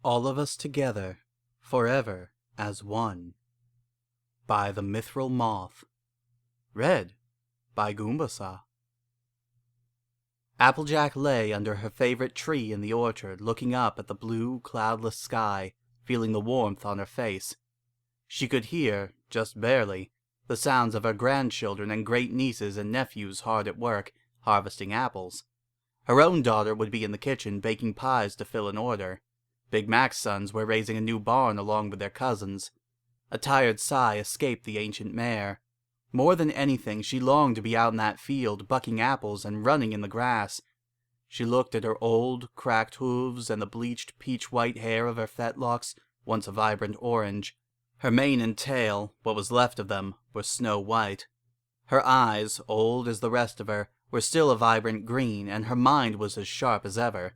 All of Us Together, Forever as One, by the MythrilMoth. Read by Goombasa. Applejack lay under her favorite tree in the orchard, looking up at the blue, cloudless sky, feeling the warmth on her face. She could hear, just barely, the sounds of her grandchildren and great-nieces and nephews hard at work, harvesting apples. Her own daughter would be in the kitchen baking pies to fill an order. Big Mac's sons were raising a new barn along with their cousins. A tired sigh escaped the ancient mare. More than anything, she longed to be out in that field, bucking apples and running in the grass. She looked at her old, cracked hooves and the bleached peach-white hair of her fetlocks, once a vibrant orange. Her mane and tail, what was left of them, were snow-white. Her eyes, old as the rest of her, were still a vibrant green, and her mind was as sharp as ever.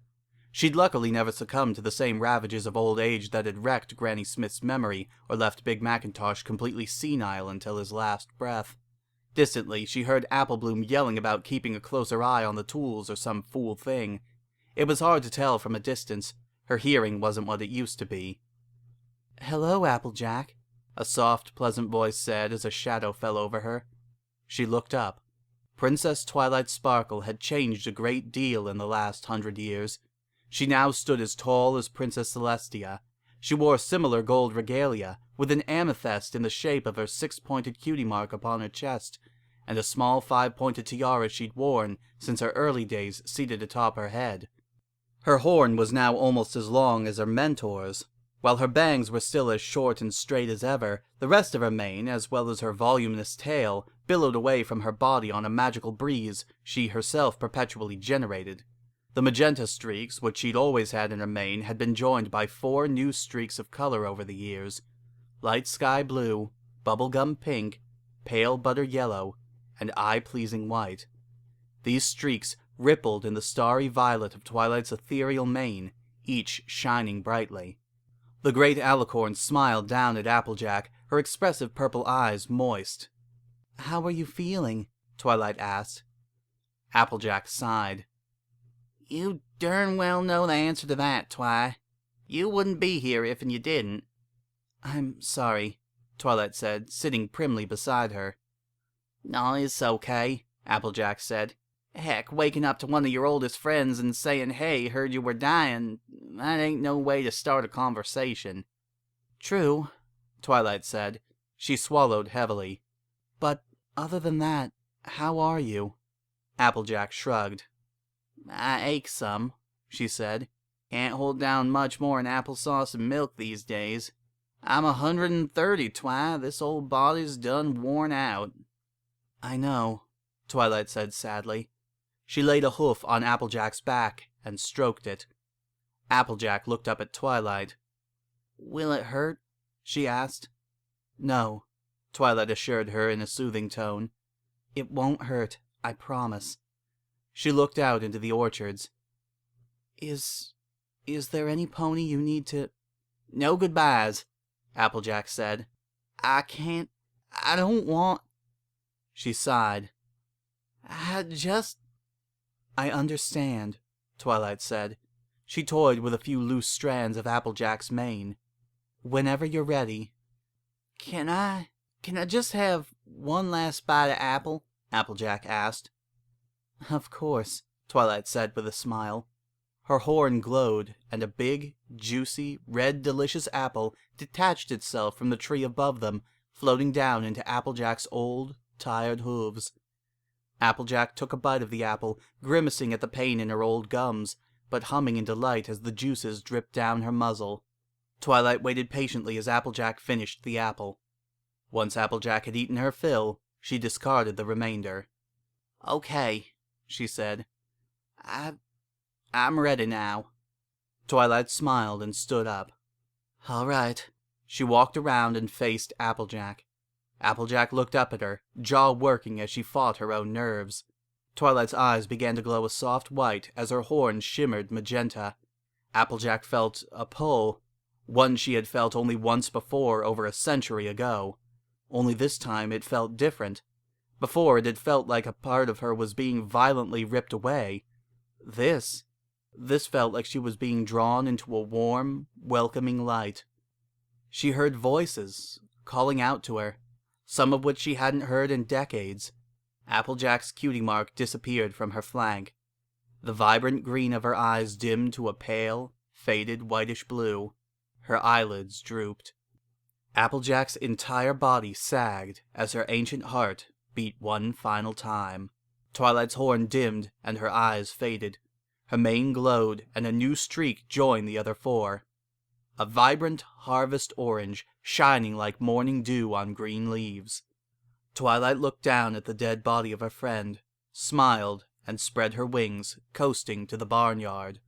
She'd luckily never succumbed to the same ravages of old age that had wrecked Granny Smith's memory or left Big Macintosh completely senile until his last breath. Distantly, she heard Applebloom yelling about keeping a closer eye on the tools or some fool thing. It was hard to tell from a distance. Her hearing wasn't what it used to be. "Hello, Applejack," a soft, pleasant voice said as a shadow fell over her. She looked up. Princess Twilight Sparkle had changed a great deal in the last 100 years. She now stood as tall as Princess Celestia. She wore similar gold regalia, with an amethyst in the shape of her 6-pointed cutie mark upon her chest, and a small 5-pointed tiara she'd worn since her early days seated atop her head. Her horn was now almost as long as her mentor's. While her bangs were still as short and straight as ever, the rest of her mane, as well as her voluminous tail, billowed away from her body on a magical breeze she herself perpetually generated. The magenta streaks, which she'd always had in her mane, had been joined by 4 new streaks of color over the years: light sky blue, bubblegum pink, pale butter yellow, and eye-pleasing white. These streaks rippled in the starry violet of Twilight's ethereal mane, each shining brightly. The great Alicorns smiled down at Applejack, her expressive purple eyes moist. "How are you feeling?" Twilight asked. Applejack sighed. "You darn well know the answer to that, Twi. You wouldn't be here if you didn't." "I'm sorry," Twilight said, sitting primly beside her. "No, it's okay," Applejack said. "Heck, waking up to one of your oldest friends and saying, 'Hey, heard you were dying,' that ain't no way to start a conversation." "True," Twilight said. She swallowed heavily. "But other than that, how are you?" Applejack shrugged. "I ache some," she said. "Can't hold down much more'n applesauce and milk these days. I'm 130, Twi. This old body's done worn out." "I know," Twilight said sadly. She laid a hoof on Applejack's back and stroked it. Applejack looked up at Twilight. "Will it hurt?" she asked. "No," Twilight assured her in a soothing tone. "It won't hurt, I promise." She looked out into the orchards. Is there any pony you need to—" "No goodbyes," Applejack said. I don't want—" She sighed. "I understand," Twilight said. She toyed with a few loose strands of Applejack's mane. "Whenever you're ready." Can I just have one last bite of apple?" Applejack asked. "Of course," Twilight said with a smile. Her horn glowed, and a big, juicy, red, delicious apple detached itself from the tree above them, floating down into Applejack's old, tired hooves. Applejack took a bite of the apple, grimacing at the pain in her old gums, but humming in delight as the juices dripped down her muzzle. Twilight waited patiently as Applejack finished the apple. Once Applejack had eaten her fill, she discarded the remainder. "Okay," she said. I'm ready now." Twilight smiled and stood up. "All right." She walked around and faced Applejack. Applejack looked up at her, jaw working as she fought her own nerves. Twilight's eyes began to glow a soft white as her horn shimmered magenta. Applejack felt a pull, one she had felt only once before over a century ago. Only this time it felt different. Before, it had felt like a part of her was being violently ripped away. This felt like she was being drawn into a warm, welcoming light. She heard voices calling out to her, some of which she hadn't heard in decades. Applejack's cutie mark disappeared from her flank. The vibrant green of her eyes dimmed to a pale, faded whitish blue. Her eyelids drooped. Applejack's entire body sagged as her ancient heart beat one final time. Twilight's horn dimmed and her eyes faded. Her mane glowed and a new streak joined the other four. A vibrant harvest orange shining like morning dew on green leaves. Twilight looked down at the dead body of her friend, smiled, and spread her wings, coasting to the barnyard.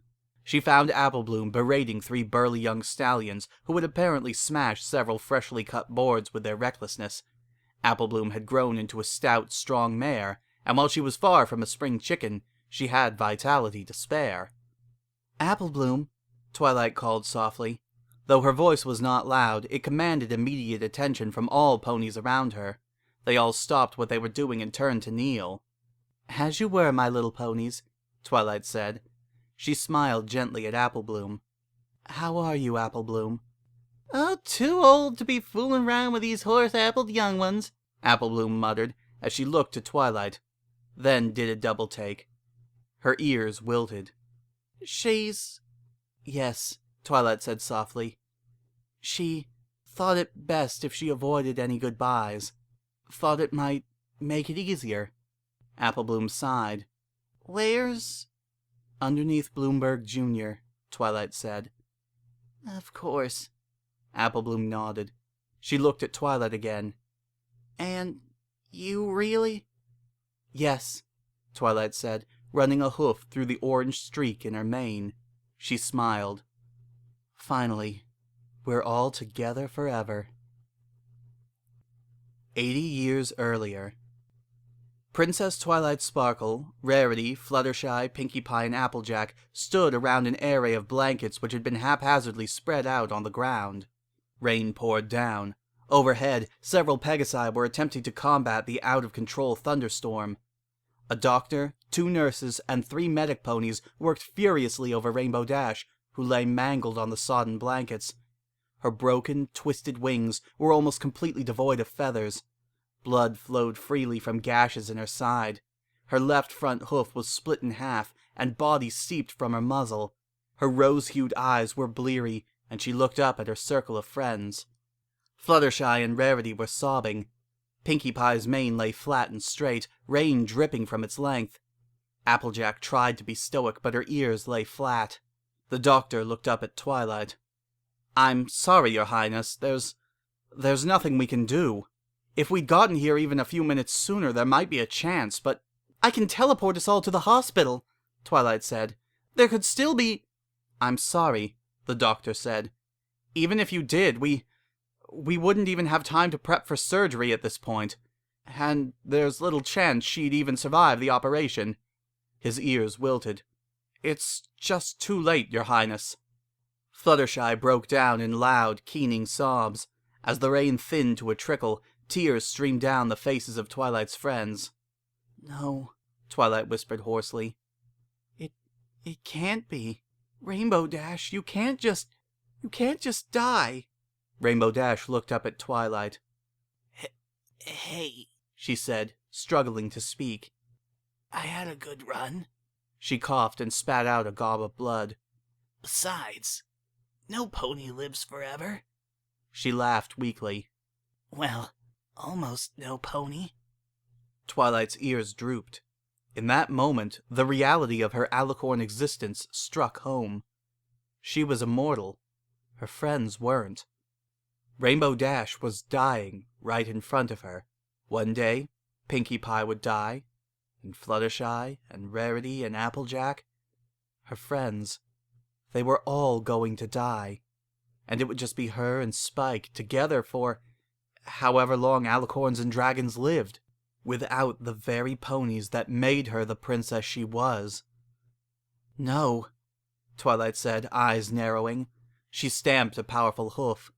She found Applebloom berating 3 burly young stallions who had apparently smashed several freshly cut boards with their recklessness. Applebloom had grown into a stout, strong mare, and while she was far from a spring chicken, she had vitality to spare. "Applebloom," Twilight called softly. Though her voice was not loud, it commanded immediate attention from all ponies around her. They all stopped what they were doing and turned to kneel. "As you were, my little ponies," Twilight said. She smiled gently at Applebloom. "How are you, Applebloom?" "Oh, too old to be fooling round with these horse-appled young ones," Applebloom muttered as she looked to Twilight, then did a double take. Her ears wilted. "She's—" "Yes," Twilight said softly. "She thought it best if she avoided any goodbyes. Thought it might make it easier." Applebloom sighed. "Where's—" "Underneath Bloomberg Jr.," Twilight said. "Of course." Applebloom nodded. She looked at Twilight again. "And you really—" "Yes," Twilight said, running a hoof through the orange streak in her mane. She smiled. "Finally, we're all together forever." 80 years earlier. Princess Twilight Sparkle, Rarity, Fluttershy, Pinkie Pie, and Applejack stood around an array of blankets which had been haphazardly spread out on the ground. Rain poured down. Overhead, several pegasi were attempting to combat the out-of-control thunderstorm. A doctor, 2 nurses, and 3 medic ponies worked furiously over Rainbow Dash, who lay mangled on the sodden blankets. Her broken, twisted wings were almost completely devoid of feathers. Blood flowed freely from gashes in her side. Her left front hoof was split in half, and body seeped from her muzzle. Her rose-hued eyes were bleary, and she looked up at her circle of friends. Fluttershy and Rarity were sobbing. Pinkie Pie's mane lay flat and straight, rain dripping from its length. Applejack tried to be stoic, but her ears lay flat. The doctor looked up at Twilight. "I'm sorry, Your Highness. There's nothing we can do. If we'd gotten here even a few minutes sooner, there might be a chance, but—" "I can teleport us all to the hospital," Twilight said. "There could still be—" "I'm sorry," the doctor said. "Even if you did, we wouldn't even have time to prep for surgery at this point. And there's little chance she'd even survive the operation." His ears wilted. "It's just too late, Your Highness." Fluttershy broke down in loud, keening sobs. As the rain thinned to a trickle, tears streamed down the faces of Twilight's friends. "No," Twilight whispered hoarsely. It can't be. Rainbow Dash, you can't just die." Rainbow Dash looked up at Twilight. Hey, she said, struggling to speak. "I had a good run." She coughed and spat out a gob of blood. "Besides, no pony lives forever." She laughed weakly. "Well, almost no pony." Twilight's ears drooped. In that moment, the reality of her Alicorn existence struck home. She was immortal. Her friends weren't. Rainbow Dash was dying right in front of her. One day, Pinkie Pie would die, and Fluttershy, and Rarity, and Applejack. Her friends. They were all going to die. And it would just be her and Spike together for however long Alicorns and dragons lived, without the very ponies that made her the princess she was. "No," Twilight said, eyes narrowing. She stamped a powerful hoof.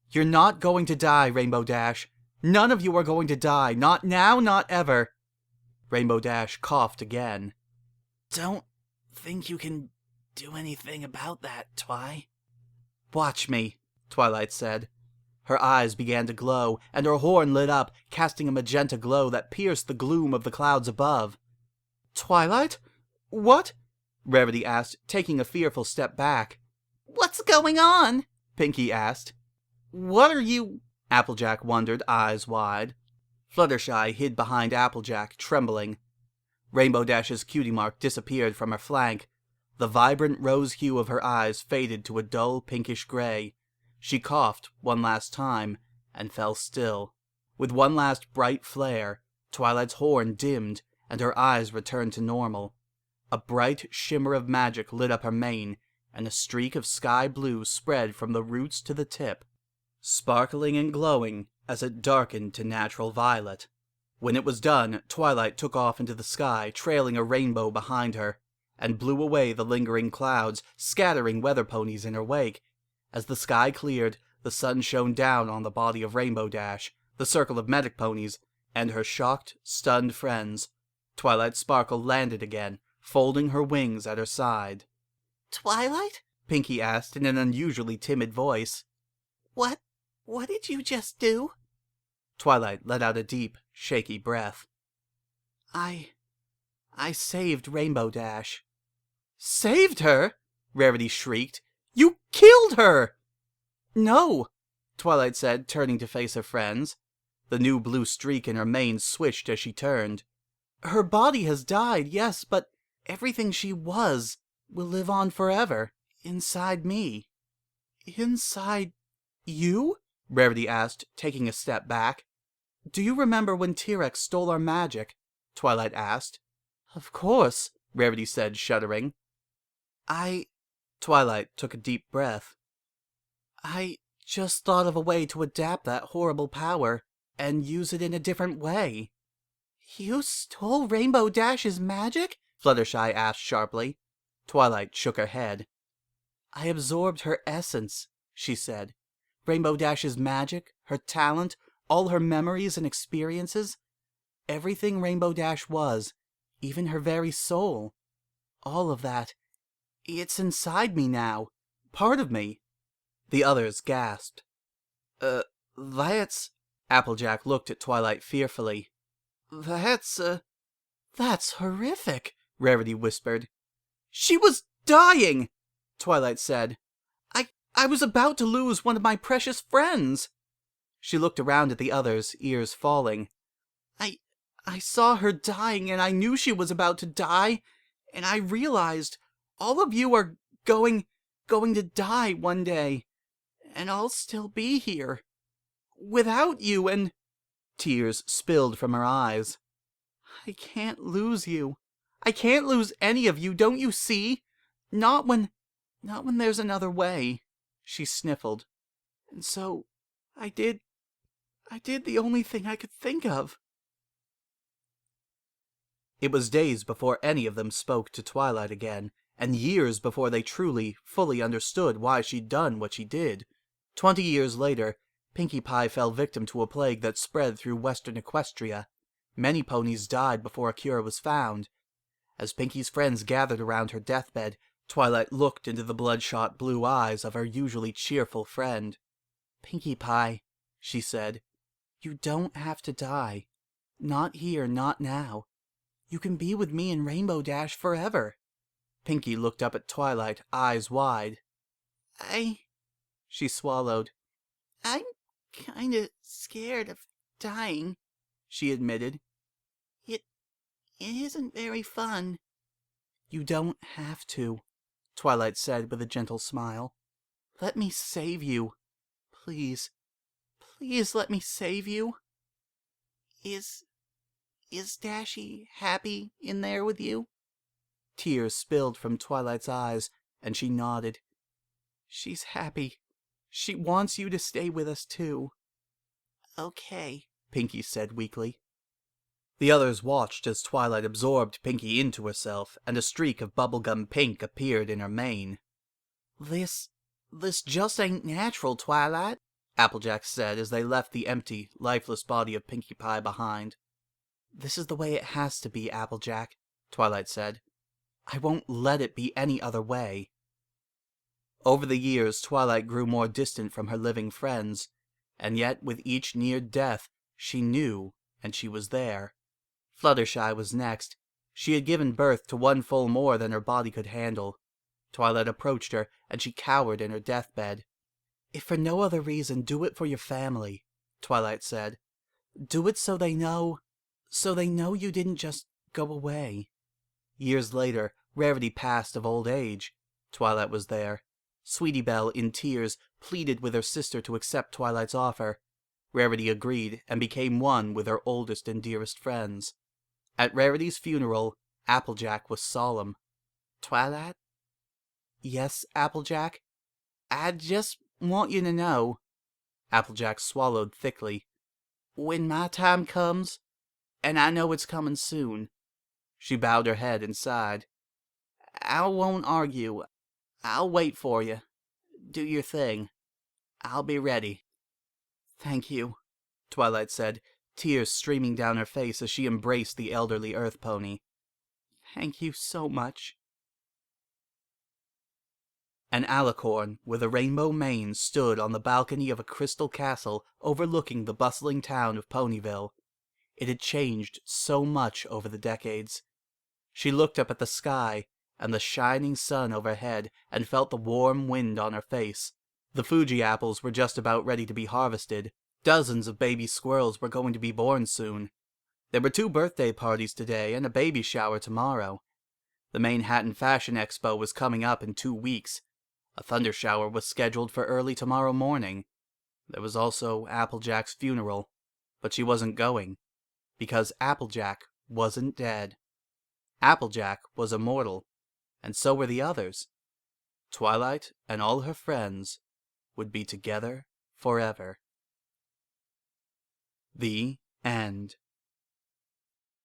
"You're not going to die, Rainbow Dash. None of you are going to die. Not now, not ever." Rainbow Dash coughed again. "Don't think you can do anything about that, Twi." "Watch me," Twilight said. Her eyes began to glow, and her horn lit up, casting a magenta glow that pierced the gloom of the clouds above. "Twilight? What?" Rarity asked, taking a fearful step back. "What's going on?" Pinkie asked. "What are you—" Applejack wondered, eyes wide. Fluttershy hid behind Applejack, trembling. Rainbow Dash's cutie mark disappeared from her flank. The vibrant rose hue of her eyes faded to a dull pinkish gray. She coughed one last time, and fell still. With one last bright flare, Twilight's horn dimmed, and her eyes returned to normal. A bright shimmer of magic lit up her mane, and a streak of sky blue spread from the roots to the tip, sparkling and glowing as it darkened to natural violet. When it was done, Twilight took off into the sky, trailing a rainbow behind her, and blew away the lingering clouds, scattering weather ponies in her wake. As the sky cleared, the sun shone down on the body of Rainbow Dash, the circle of medic ponies, and her shocked, stunned friends. Twilight Sparkle landed again, folding her wings at her side. "Twilight?" Pinkie asked in an unusually timid voice. What did you just do?" Twilight let out a deep, shaky breath. I saved Rainbow Dash." "Saved her?" Rarity shrieked. "You killed her!" "No," Twilight said, turning to face her friends. The new blue streak in her mane switched as she turned. "Her body has died, yes, but everything she was will live on forever, inside me." "Inside you?" Rarity asked, taking a step back. "Do you remember when T-Rex stole our magic?" Twilight asked. "Of course," Rarity said, shuddering. Twilight took a deep breath. "I just thought of a way to adapt that horrible power and use it in a different way." "You stole Rainbow Dash's magic?" Fluttershy asked sharply. Twilight shook her head. "I absorbed her essence," she said. "Rainbow Dash's magic, her talent, all her memories and experiences. Everything Rainbow Dash was, even her very soul. All of that. It's inside me now. Part of me." The others gasped. That's... Applejack looked at Twilight fearfully. That's horrific," Rarity whispered. "She was dying," Twilight said. I was about to lose one of my precious friends." She looked around at the others, ears falling. I saw her dying, and I knew she was about to die, and I realized all of you are going to die one day, and I'll still be here. Without you, and... Tears spilled from her eyes. "I can't lose you. I can't lose any of you, don't you see? Not when there's another way." She sniffled. "And so, I did the only thing I could think of." It was days before any of them spoke to Twilight again, and years before they truly, fully understood why she'd done what she did. 20 years later, Pinkie Pie fell victim to a plague that spread through western Equestria. Many ponies died before a cure was found. As Pinkie's friends gathered around her deathbed, Twilight looked into the bloodshot blue eyes of her usually cheerful friend. "Pinkie Pie," she said, "you don't have to die. Not here, not now. You can be with me and Rainbow Dash forever." Pinkie looked up at Twilight, eyes wide. She swallowed. "I'm kinda scared of dying," she admitted. It isn't very fun." "You don't have to," Twilight said with a gentle smile. "Let me save you. Please, please let me save you." Is Dashie happy in there with you?" Tears spilled from Twilight's eyes, and she nodded. "She's happy. She wants you to stay with us, too." "Okay," Pinkie said weakly. The others watched as Twilight absorbed Pinkie into herself, and a streak of bubblegum pink appeared in her mane. This just ain't natural, Twilight," Applejack said as they left the empty, lifeless body of Pinkie Pie behind. "This is the way it has to be, Applejack," Twilight said. "I won't let it be any other way." Over the years, Twilight grew more distant from her living friends, and yet with each near death, she knew, and she was there. Fluttershy was next. She had given birth to one full more than her body could handle. Twilight approached her, and she cowered in her deathbed. "If for no other reason, do it for your family," Twilight said. "Do it so they know you didn't just go away." Years later, Rarity passed of old age. Twilight was there. Sweetie Belle, in tears, pleaded with her sister to accept Twilight's offer. Rarity agreed and became one with her oldest and dearest friends. At Rarity's funeral, Applejack was solemn. "Twilight?" "Yes, Applejack?" "I just want you to know," Applejack swallowed thickly, "when my time comes, and I know it's coming soon," she bowed her head and sighed, "I won't argue. I'll wait for you. Do your thing. I'll be ready." "Thank you," Twilight said, tears streaming down her face as she embraced the elderly earth pony. "Thank you so much." An alicorn with a rainbow mane stood on the balcony of a crystal castle overlooking the bustling town of Ponyville. It had changed so much over the decades. She looked up at the sky and the shining sun overhead and felt the warm wind on her face. The Fuji apples were just about ready to be harvested. Dozens of baby squirrels were going to be born soon. There were 2 birthday parties today and a baby shower tomorrow. The Manhattan Fashion Expo was coming up in 2 weeks. A thunder shower was scheduled for early tomorrow morning. There was also Applejack's funeral, but she wasn't going, because Applejack wasn't dead. Applejack was immortal, and so were the others. Twilight and all her friends would be together forever. The end.